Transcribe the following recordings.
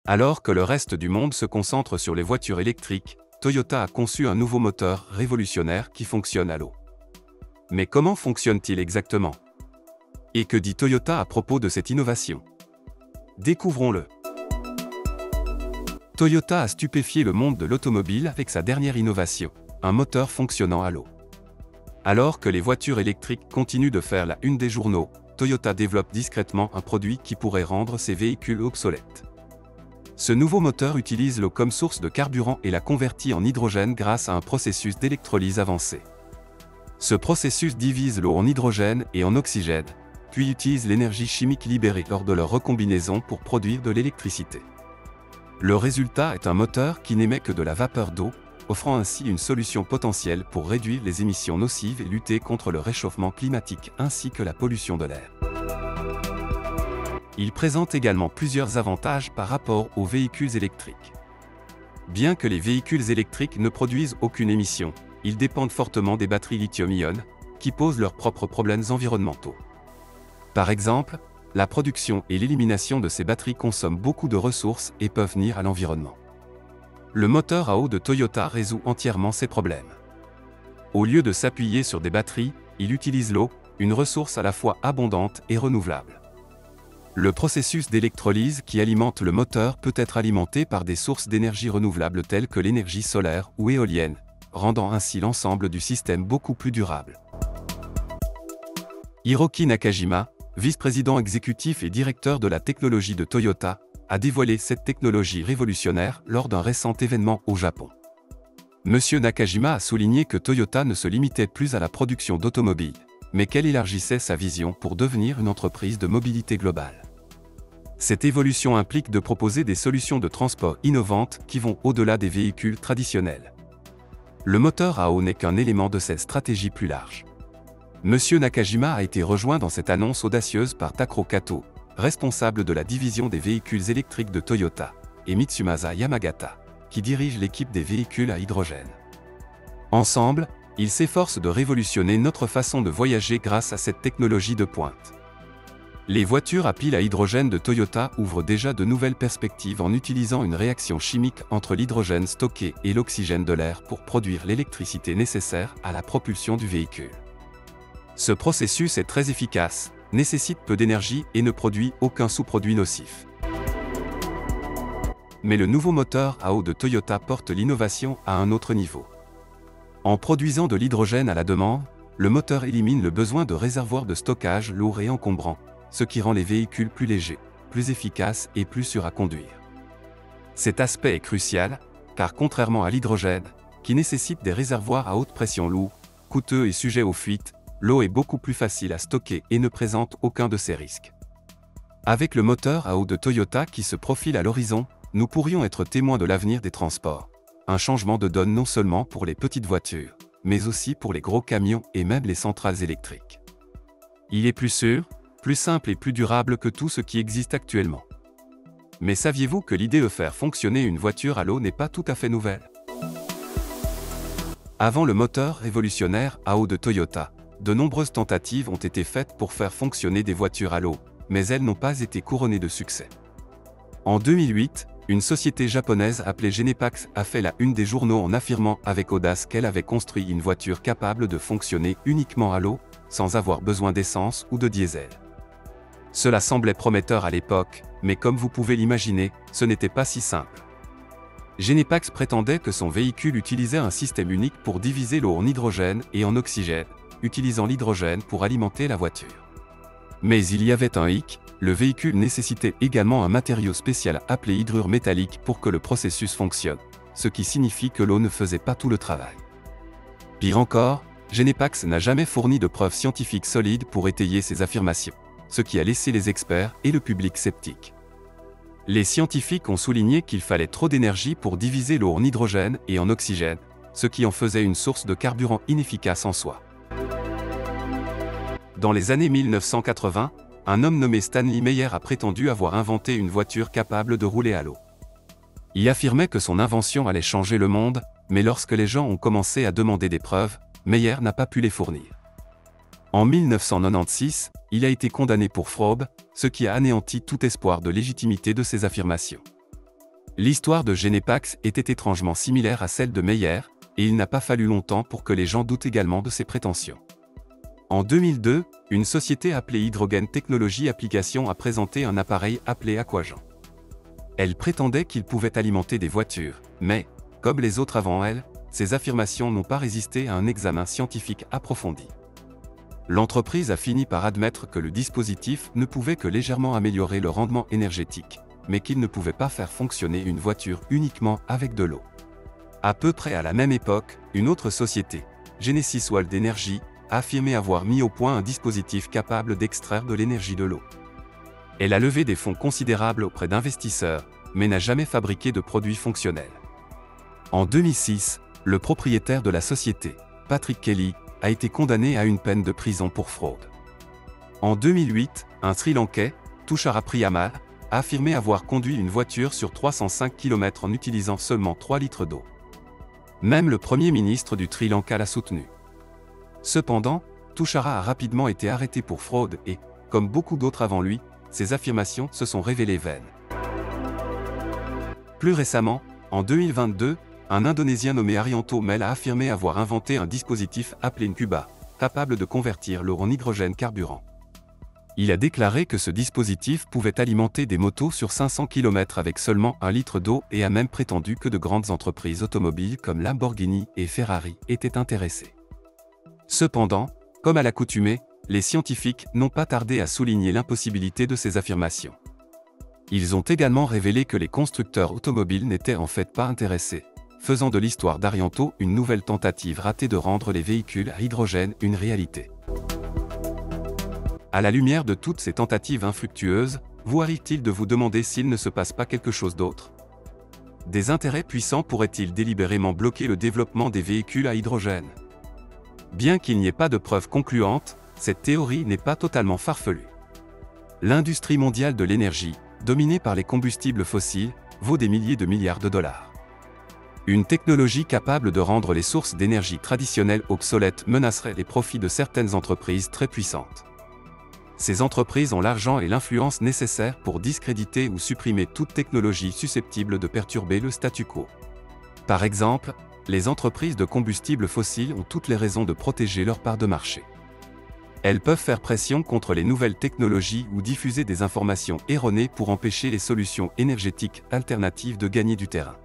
Alors que le reste du monde se concentre sur les voitures électriques, Toyota a conçu un nouveau moteur révolutionnaire qui fonctionne à l'eau. Mais comment fonctionne-t-il exactement? Et que dit Toyota à propos de cette innovation? Découvrons-le. Toyota a stupéfié le monde de l'automobile avec sa dernière innovation, un moteur fonctionnant à l'eau. Alors que les voitures électriques continuent de faire la une des journaux, Toyota développe discrètement un produit qui pourrait rendre ses véhicules obsolètes. Ce nouveau moteur utilise l'eau comme source de carburant et la convertit en hydrogène grâce à un processus d'électrolyse avancé. Ce processus divise l'eau en hydrogène et en oxygène, puis utilise l'énergie chimique libérée lors de leur recombinaison pour produire de l'électricité. Le résultat est un moteur qui n'émet que de la vapeur d'eau, offrant ainsi une solution potentielle pour réduire les émissions nocives et lutter contre le réchauffement climatique ainsi que la pollution de l'air. Il présente également plusieurs avantages par rapport aux véhicules électriques. Bien que les véhicules électriques ne produisent aucune émission, ils dépendent fortement des batteries lithium-ion, qui posent leurs propres problèmes environnementaux. Par exemple, la production et l'élimination de ces batteries consomment beaucoup de ressources et peuvent nuire à l'environnement. Le moteur à eau de Toyota résout entièrement ces problèmes. Au lieu de s'appuyer sur des batteries, il utilise l'eau, une ressource à la fois abondante et renouvelable. Le processus d'électrolyse qui alimente le moteur peut être alimenté par des sources d'énergie renouvelables telles que l'énergie solaire ou éolienne, rendant ainsi l'ensemble du système beaucoup plus durable. Hiroki Nakajima, vice-président exécutif et directeur de la technologie de Toyota, a dévoilé cette technologie révolutionnaire lors d'un récent événement au Japon. Monsieur Nakajima a souligné que Toyota ne se limitait plus à la production d'automobiles, mais qu'elle élargissait sa vision pour devenir une entreprise de mobilité globale. Cette évolution implique de proposer des solutions de transport innovantes qui vont au-delà des véhicules traditionnels. Le moteur à eau n'est qu'un élément de cette stratégie plus large. Monsieur Nakajima a été rejoint dans cette annonce audacieuse par Takuro Kato, responsable de la division des véhicules électriques de Toyota, et Mitsumasa Yamagata, qui dirige l'équipe des véhicules à hydrogène. Ensemble, ils s'efforcent de révolutionner notre façon de voyager grâce à cette technologie de pointe. Les voitures à pile à hydrogène de Toyota ouvrent déjà de nouvelles perspectives en utilisant une réaction chimique entre l'hydrogène stocké et l'oxygène de l'air pour produire l'électricité nécessaire à la propulsion du véhicule. Ce processus est très efficace, nécessite peu d'énergie et ne produit aucun sous-produit nocif. Mais le nouveau moteur à eau de Toyota porte l'innovation à un autre niveau. En produisant de l'hydrogène à la demande, le moteur élimine le besoin de réservoirs de stockage lourds et encombrants, ce qui rend les véhicules plus légers, plus efficaces et plus sûrs à conduire. Cet aspect est crucial, car contrairement à l'hydrogène, qui nécessite des réservoirs à haute pression lourds, coûteux et sujets aux fuites, l'eau est beaucoup plus facile à stocker et ne présente aucun de ces risques. Avec le moteur à eau de Toyota qui se profile à l'horizon, nous pourrions être témoins de l'avenir des transports. Un changement de donne non seulement pour les petites voitures, mais aussi pour les gros camions et même les centrales électriques. Il est plus sûr, plus simple et plus durable que tout ce qui existe actuellement. Mais saviez-vous que l'idée de faire fonctionner une voiture à l'eau n'est pas tout à fait nouvelle? Avant le moteur révolutionnaire à eau de Toyota, de nombreuses tentatives ont été faites pour faire fonctionner des voitures à l'eau, mais elles n'ont pas été couronnées de succès. En 2008, une société japonaise appelée Genepax a fait la une des journaux en affirmant avec audace qu'elle avait construit une voiture capable de fonctionner uniquement à l'eau, sans avoir besoin d'essence ou de diesel. Cela semblait prometteur à l'époque, mais comme vous pouvez l'imaginer, ce n'était pas si simple. Genepax prétendait que son véhicule utilisait un système unique pour diviser l'eau en hydrogène et en oxygène, utilisant l'hydrogène pour alimenter la voiture. Mais il y avait un hic, le véhicule nécessitait également un matériau spécial appelé hydrure métallique pour que le processus fonctionne, ce qui signifie que l'eau ne faisait pas tout le travail. Pire encore, Genepax n'a jamais fourni de preuves scientifiques solides pour étayer ses affirmations, ce qui a laissé les experts et le public sceptiques. Les scientifiques ont souligné qu'il fallait trop d'énergie pour diviser l'eau en hydrogène et en oxygène, ce qui en faisait une source de carburant inefficace en soi. Dans les années 1980, un homme nommé Stanley Meyer a prétendu avoir inventé une voiture capable de rouler à l'eau. Il affirmait que son invention allait changer le monde, mais lorsque les gens ont commencé à demander des preuves, Meyer n'a pas pu les fournir. En 1996, il a été condamné pour fraude, ce qui a anéanti tout espoir de légitimité de ses affirmations. L'histoire de Genepax était étrangement similaire à celle de Meyer, et il n'a pas fallu longtemps pour que les gens doutent également de ses prétentions. En 2002, une société appelée Hydrogen Technology Applications a présenté un appareil appelé Aquagent. Elle prétendait qu'il pouvait alimenter des voitures, mais, comme les autres avant elle, ces affirmations n'ont pas résisté à un examen scientifique approfondi. L'entreprise a fini par admettre que le dispositif ne pouvait que légèrement améliorer le rendement énergétique, mais qu'il ne pouvait pas faire fonctionner une voiture uniquement avec de l'eau. À peu près à la même époque, une autre société, Genesis World Energy, a affirmé avoir mis au point un dispositif capable d'extraire de l'énergie de l'eau. Elle a levé des fonds considérables auprès d'investisseurs, mais n'a jamais fabriqué de produits fonctionnels. En 2006, le propriétaire de la société, Patrick Kelly, a été condamné à une peine de prison pour fraude. En 2008, un Sri Lankais, Tushara Priyamal, a affirmé avoir conduit une voiture sur 305 km en utilisant seulement 3 litres d'eau. Même le Premier ministre du Sri Lanka l'a soutenu. Cependant, Tushara a rapidement été arrêté pour fraude et, comme beaucoup d'autres avant lui, ses affirmations se sont révélées vaines. Plus récemment, en 2022, un Indonésien nommé Arianto Mel a affirmé avoir inventé un dispositif appelé Ncuba, capable de convertir l'eau en hydrogène carburant. Il a déclaré que ce dispositif pouvait alimenter des motos sur 500 km avec seulement 1 litre d'eau et a même prétendu que de grandes entreprises automobiles comme Lamborghini et Ferrari étaient intéressées. Cependant, comme à l'accoutumée, les scientifiques n'ont pas tardé à souligner l'impossibilité de ces affirmations. Ils ont également révélé que les constructeurs automobiles n'étaient en fait pas intéressés, faisant de l'histoire d'Arianto une nouvelle tentative ratée de rendre les véhicules à hydrogène une réalité. À la lumière de toutes ces tentatives infructueuses, vous arrive-t-il de vous demander s'il ne se passe pas quelque chose d'autre? Des intérêts puissants pourraient-ils délibérément bloquer le développement des véhicules à hydrogène? Bien qu'il n'y ait pas de preuves concluantes, cette théorie n'est pas totalement farfelue. L'industrie mondiale de l'énergie, dominée par les combustibles fossiles, vaut des milliers de milliards de dollars. Une technologie capable de rendre les sources d'énergie traditionnelles obsolètes menacerait les profits de certaines entreprises très puissantes. Ces entreprises ont l'argent et l'influence nécessaires pour discréditer ou supprimer toute technologie susceptible de perturber le statu quo. Par exemple, les entreprises de combustibles fossiles ont toutes les raisons de protéger leur part de marché. Elles peuvent faire pression contre les nouvelles technologies ou diffuser des informations erronées pour empêcher les solutions énergétiques alternatives de gagner du terrain.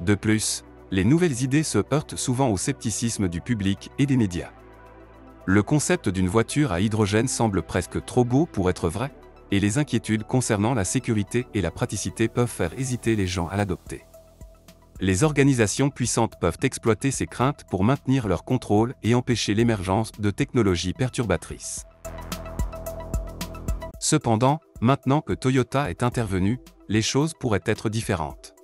De plus, les nouvelles idées se heurtent souvent au scepticisme du public et des médias. Le concept d'une voiture à hydrogène semble presque trop beau pour être vrai, et les inquiétudes concernant la sécurité et la praticité peuvent faire hésiter les gens à l'adopter. Les organisations puissantes peuvent exploiter ces craintes pour maintenir leur contrôle et empêcher l'émergence de technologies perturbatrices. Cependant, maintenant que Toyota est intervenu, les choses pourraient être différentes.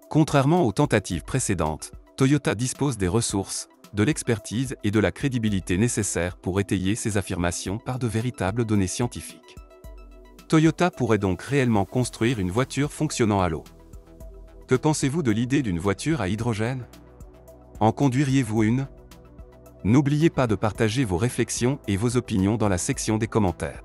Contrairement aux tentatives précédentes, Toyota dispose des ressources, de l'expertise et de la crédibilité nécessaires pour étayer ses affirmations par de véritables données scientifiques. Toyota pourrait donc réellement construire une voiture fonctionnant à l'eau. Que pensez-vous de l'idée d'une voiture à hydrogène? En conduiriez-vous une? N'oubliez pas de partager vos réflexions et vos opinions dans la section des commentaires.